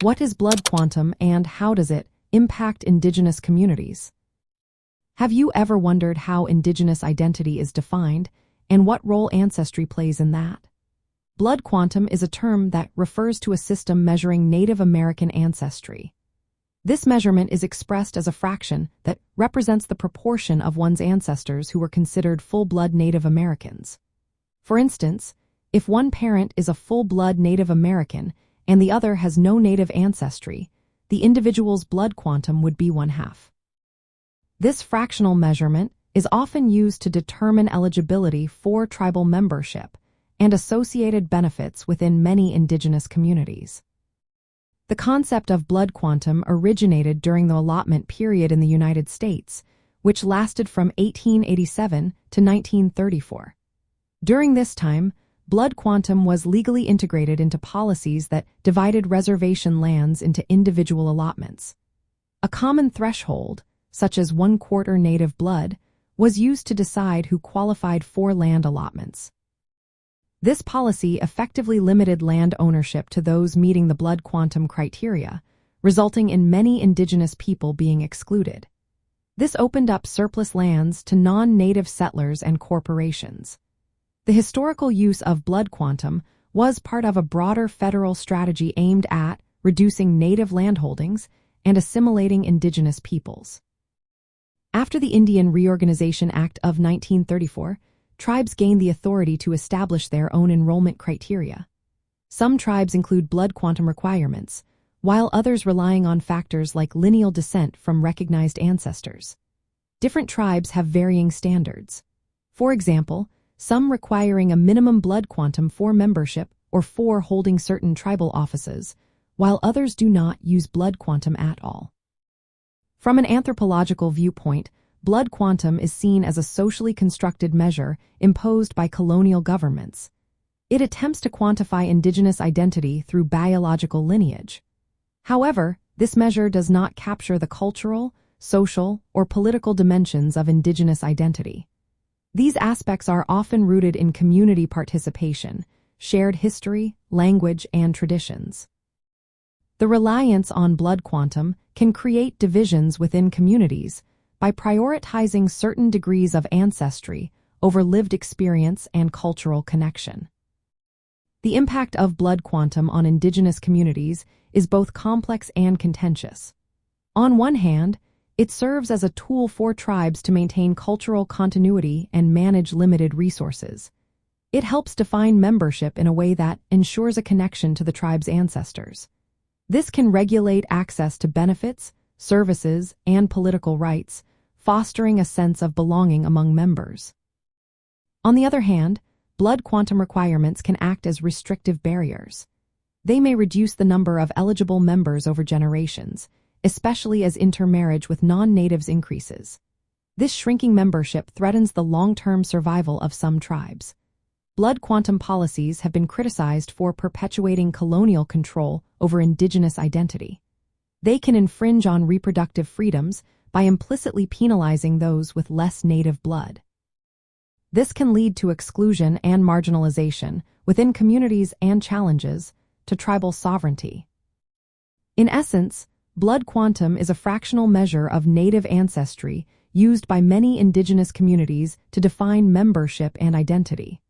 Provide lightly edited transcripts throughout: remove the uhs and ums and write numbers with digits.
What is blood quantum and how does it impact Indigenous communities? Have you ever wondered how Indigenous identity is defined and what role Ancestry plays in that? Blood quantum is a term that refers to a system measuring Native American ancestry. This measurement is expressed as a fraction that represents the proportion of one's ancestors who were considered full-blood Native Americans. For instance, if one parent is a full-blood Native American and the other has no Native ancestry, the individual's blood quantum would be 1/2. This fractional measurement is often used to determine eligibility for tribal membership and associated benefits within many Indigenous communities. The concept of blood quantum originated during the allotment period in the United States, which lasted from 1887 to 1934. During this time, blood quantum was legally integrated into policies that divided reservation lands into individual allotments. A common threshold, such as 1/4 native blood, was used to decide who qualified for land allotments. This policy effectively limited land ownership to those meeting the blood quantum criteria, resulting in many Indigenous people being excluded. This opened up surplus lands to non-native settlers and corporations. The historical use of blood quantum was part of a broader federal strategy aimed at reducing native landholdings and assimilating Indigenous peoples. After the Indian Reorganization Act of 1934, tribes gained the authority to establish their own enrollment criteria. Some tribes include blood quantum requirements, while others relying on factors like lineal descent from recognized ancestors. Different tribes have varying standards. For example, some requiring a minimum blood quantum for membership or for holding certain tribal offices, while others do not use blood quantum at all. From an anthropological viewpoint, blood quantum is seen as a socially constructed measure imposed by colonial governments. It attempts to quantify Indigenous identity through biological lineage. However, this measure does not capture the cultural, social, or political dimensions of Indigenous identity. These aspects are often rooted in community participation, shared history, language, and traditions. The reliance on blood quantum can create divisions within communities by prioritizing certain degrees of ancestry over lived experience and cultural connection. The impact of blood quantum on Indigenous communities is both complex and contentious. On one hand, it serves as a tool for tribes to maintain cultural continuity and manage limited resources. It helps define membership in a way that ensures a connection to the tribe's ancestors. This can regulate access to benefits, services, and political rights, fostering a sense of belonging among members. On the other hand, blood quantum requirements can act as restrictive barriers. They may reduce the number of eligible members over generations, especially as intermarriage with non-natives increases. This shrinking membership threatens the long-term survival of some tribes. Blood quantum policies have been criticized for perpetuating colonial control over Indigenous identity. They can infringe on reproductive freedoms by implicitly penalizing those with less native blood. This can lead to exclusion and marginalization within communities and challenges to tribal sovereignty. In essence, blood quantum is a fractional measure of native ancestry used by many Indigenous communities to define membership and identity.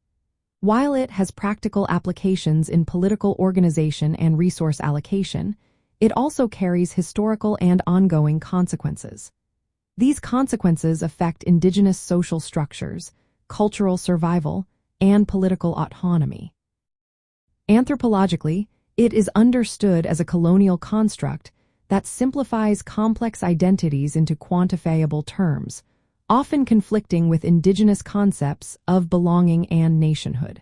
While it has practical applications in political organization and resource allocation, it also carries historical and ongoing consequences. These consequences affect Indigenous social structures, cultural survival, and political autonomy. Anthropologically, it is understood as a colonial construct that simplifies complex identities into quantifiable terms, often conflicting with Indigenous concepts of belonging and nationhood.